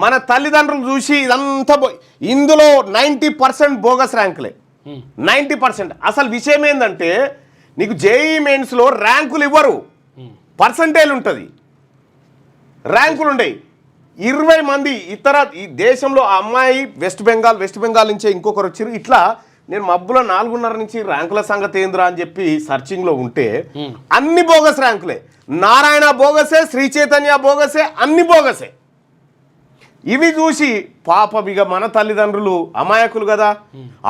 మన తల్లిదండ్రులు చూసి ఇదంతా ఇందులో 90% బోగస్ ర్యాంకులే. 90%. అసలు విషయం ఏంటంటే నీకు జేఈ మెయిన్స్లో ర్యాంకులు ఇవ్వరు, పర్సంటేజ్ ఉంటుంది, ర్యాంకులు ఉండయి. 20 మంది ఇతర ఈ దేశంలో ఆ అమ్మాయి వెస్ట్ బెంగాల్ నుంచే ఇంకొకరు వచ్చారు. ఇట్లా నేను మబ్బులో 4:30 నుంచి ర్యాంకుల సంగతి ఏంద్రా అని చెప్పి సర్చింగ్లో ఉంటే అన్ని బోగస్ ర్యాంకులే. నారాయణ బోగసే, శ్రీ చైతన్య బోగసే, అన్ని బోగసే. ఇవి చూసి పాపం ఇక మన తల్లిదండ్రులు అమాయకులు కదా,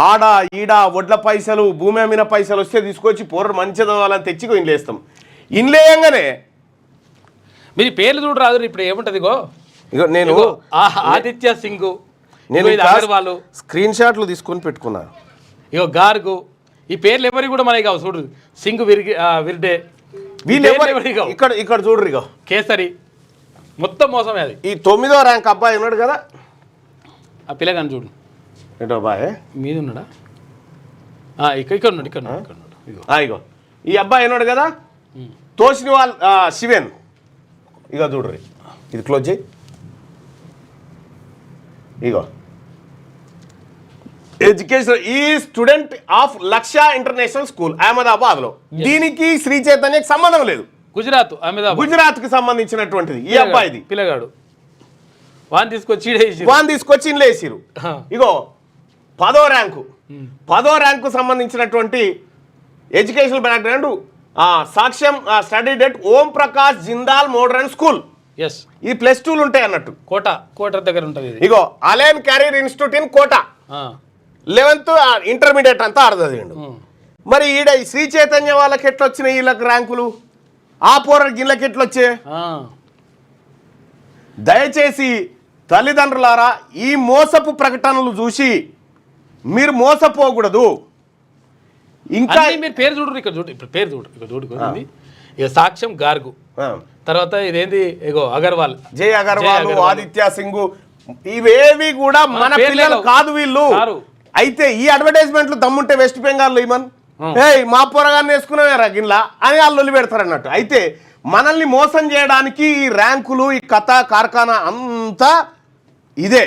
ఆడ ఈడ వడ్ల పైసలు, భూమి అమ్మిన పైసలు వస్తే తీసుకొచ్చి పోరు మంచి చదవాలని తెచ్చి ఇండ్లేస్తాం. ఇండ్లేయంగానే మీరు పేర్లు చూడ రాదు. ఇప్పుడు ఏముంటది ఇగో నేను ఆదిత్య సింగ్, నేను స్క్రీన్ షాట్లు తీసుకొని పెట్టుకున్నా. ఇగో గార్గు, ఈ పేర్లు ఎవరి కూడా మనకి కావు చూడు. సింగ్ విర్డే వీళ్ళు ఇక్కడ ఇక్కడ చూడరు. ఇగో కేసరి మొత్తం మోసమే అది. ఈ 9వ ర్యాంక్ అబ్బాయి ఉన్నాడు కదా, ఆ పిల్లగాని చూడు. ఏంటో అబ్బాయి మీద ఉన్నాడా? ఇక్కడ ఉన్నాడు. ఇగో ఈ అబ్బాయి ఉన్నాడు కదా, తోసిన వాళ్ళ శివేన్. ఇగో చూడరు, ఇది క్లోజ్ చేయి. ఇగో ఎడ్యుకేషన్ ఈ స్టూడెంట్ ఆఫ్ లక్ష్య ఇంటర్నేషనల్ స్కూల్ అహ్మదాబాద్లో. దీనికి శ్రీ చైతన్యకి సంబంధం లేదు. గుజరాత్ కి సంబంధించినటువంటిది ఈ అబ్బాయిది. పిల్లగాడు వాన్ తీసుకొచ్చి ఇండ్లేసిరు. ఇగో 10వ ర్యాంకు సంబంధించినటువంటి ఎడ్యుకేషనల్ బ్యాక్గ్రౌండ్ సాక్ష్యం స్టడీ డెట్ ఓం ప్రకాష్ జిందాల్ మోడర్న్ స్కూల్. ఈ +2లు ఉంటాయి అన్నట్టు. కోట దగ్గర ఉంటుంది. ఇగో Allen career institute in Kota. 11th intermediate అంతా అర్థం. మరి ఈడ శ్రీ చైతన్య వాళ్ళకి ఎట్లా వచ్చినాయి వీళ్ళకి ర్యాంకులు, ఆ పోర గిళ్ళకి ఎట్లా వచ్చే? దయచేసి తల్లిదండ్రులారా ఈ మోసపు ప్రకటనలు చూసి మీరు మోసపోకూడదు. ఇంకా మీరు పేరు చూడరు, ఇక్కడ చూడు, ఇప్పుడు పేరు చూడు, ఇక్కడ చూడు. ఇక సాక్ష్యం గార్గు, తర్వాత ఇదేంది ఇగో అగర్వాల్, జై అగర్వాల్, ఆదిత్య సింగ్, ఇవేవి కూడా మన పిల్లలు కాదు వీళ్ళు. అయితే ఈ అడ్వర్టైజ్మెంట్లు దమ్ముంటే వెస్ట్ బెంగాల్లో ఇమన్ మా పొరగాన్ని వేసుకున్నారా గిన్లా అని వాళ్ళు పెడతారు అన్నట్టు. అయితే మనల్ని మోసం చేయడానికి ఈ ర్యాంకులు, ఈ కథ కార్ఖానా అంతా ఇదే.